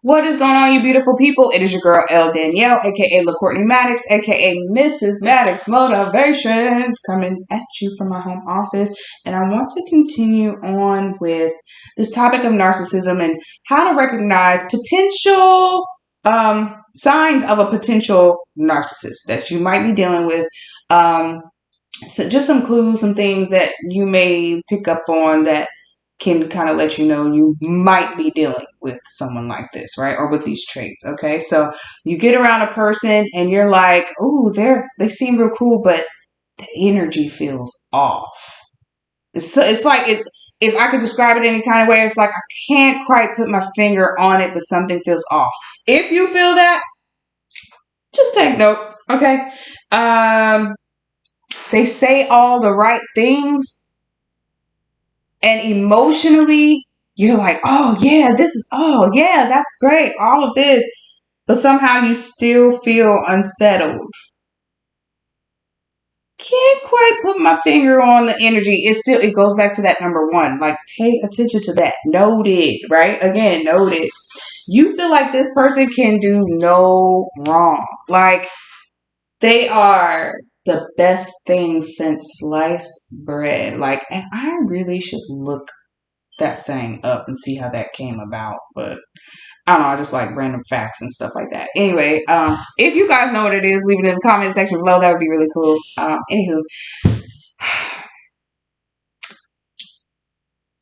What is going on, you beautiful people? It is your girl, L. Danielle, aka LaCourtney Maddox, aka Mrs. Maddox Motivations, coming at you from my home office. And I want to continue on with this topic of narcissism and how to recognize potential signs of a potential narcissist that you might be dealing with. So just some clues, some things that you may pick up on that can kind of let you know you might be dealing with someone like this, right? Or with these traits, okay? So you get around a person and you're like, oh, they seem real cool, but the energy feels off. It's like, if I could describe it any kind of way, it's like I can't quite put my finger on it, but something feels off. If you feel that, just take note, okay? They say all the right things, and emotionally, you're like, oh yeah, that's great, all of this. But somehow you still feel unsettled. Can't quite put my finger on the energy. It goes back to that number one. Like, pay attention to that. Noted, right? Again, noted. You feel like this person can do no wrong. Like, they are the best thing since sliced bread. Like, and I really should look that saying up and see how that came about, but I don't know, I just like random facts and stuff like that. Anyway, if you guys know what it is, leave it in the comment section below. That would be really cool. Anywho,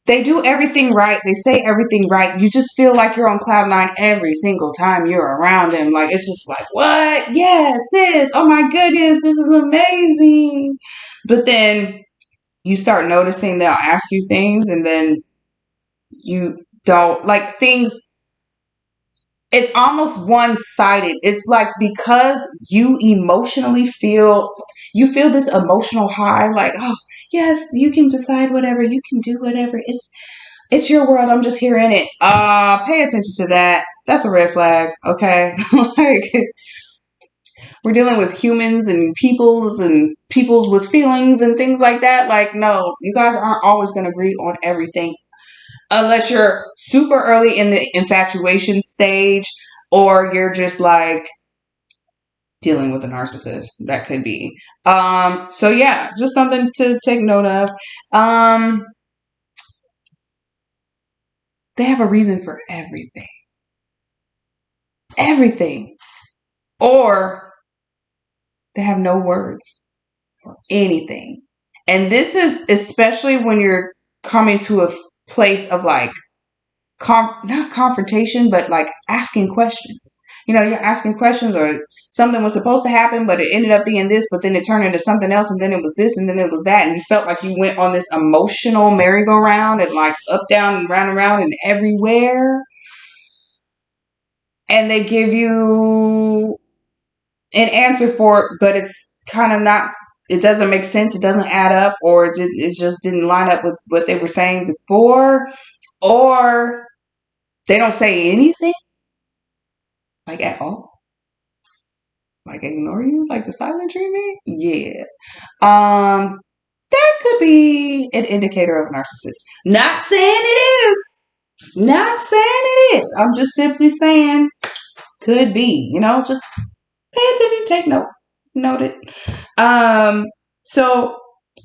they do everything right. They say everything right. You just feel like you're on cloud nine every single time you're around them. Like, it's just like, what? Yes, this. Oh my goodness, this is amazing. But then you start noticing they'll ask you things, and then you don't like things. It's almost one-sided. It's like, because you emotionally feel this emotional high, like, oh yes, you can decide whatever, you can do whatever, it's your world, I'm just here in it. Pay attention to that. That's a red flag, okay? Like, we're dealing with humans and peoples with feelings and things like that. Like, no, you guys aren't always going to agree on everything, unless you're super early in the infatuation stage, or you're just like dealing with a narcissist. That could be. So yeah, just something to take note of. They have a reason for everything. Everything. Or they have no words for anything. And this is especially when you're coming to a place of like, not confrontation, but like asking questions. You know, you're asking questions, or something was supposed to happen, but it ended up being this, but then it turned into something else, and then it was this, and then it was that, and you felt like you went on this emotional merry-go-round and like up, down, and round and everywhere. And they give you an answer for it, but it's kind of not, it doesn't make sense, it doesn't add up, or it just didn't line up with what they were saying before, or they don't say anything, like, at all. Like, ignore you, like the silent treatment. Yeah. That could be an indicator of a narcissist. Not saying it is. Not saying it is. I'm just simply saying could be. You know, just pay attention, take note. Noted.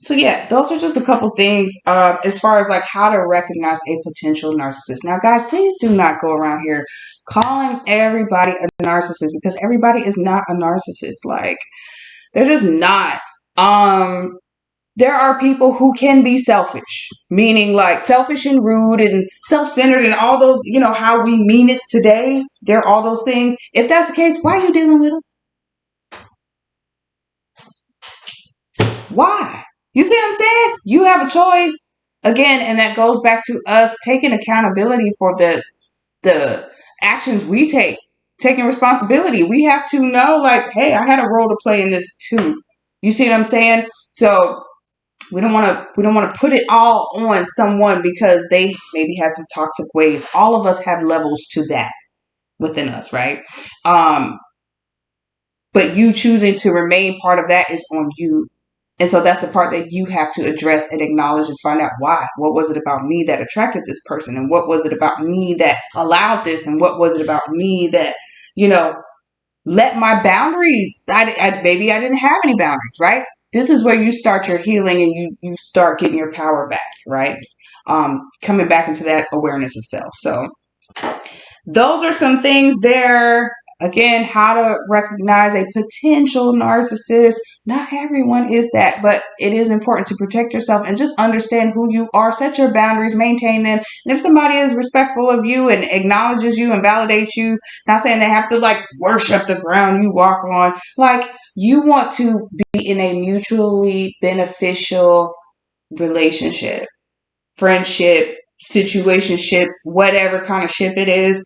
So yeah, those are just a couple things as far as like how to recognize a potential narcissist. Now, guys, please do not go around here calling everybody a narcissist, because everybody is not a narcissist. Like, they're just not. There are people who can be selfish, meaning like selfish and rude and self-centered and all those, you know, how we mean it today. They're all those things. If that's the case, why are you dealing with them? Why? You see what I'm saying? You have a choice. Again, and that goes back to us taking accountability for the actions we take, taking responsibility. We have to know, like, hey, I had a role to play in this too. You see what I'm saying? So we don't want to put it all on someone because they maybe have some toxic ways. All of us have levels to that within us, right? But you choosing to remain part of that is on you. And so that's the part that you have to address and acknowledge and find out why. What was it about me that attracted this person? And what was it about me that allowed this? And what was it about me that, let my boundaries, maybe I didn't have any boundaries, right? This is where you start your healing and you start getting your power back, right? Coming back into that awareness of self. So those are some things there. Again, how to recognize a potential narcissist. Not everyone is that, but it is important to protect yourself and just understand who you are. Set your boundaries, maintain them. And if somebody is respectful of you and acknowledges you and validates you, not saying they have to like worship the ground you walk on, like you want to be in a mutually beneficial relationship, friendship, situationship, whatever kind of ship it is.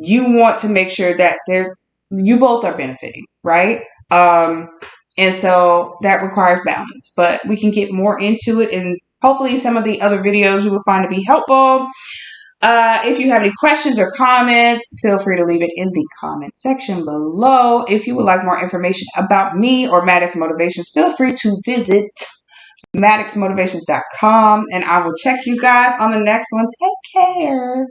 You want to make sure that you both are benefiting, right? And so that requires balance, but we can get more into it, and hopefully some of the other videos you will find to be helpful. If you have any questions or comments, feel free to leave it in the comment section below. If you would like more information about me or Maddox Motivations, feel free to visit maddoxmotivations.com, and I will check you guys on the next one. Take care.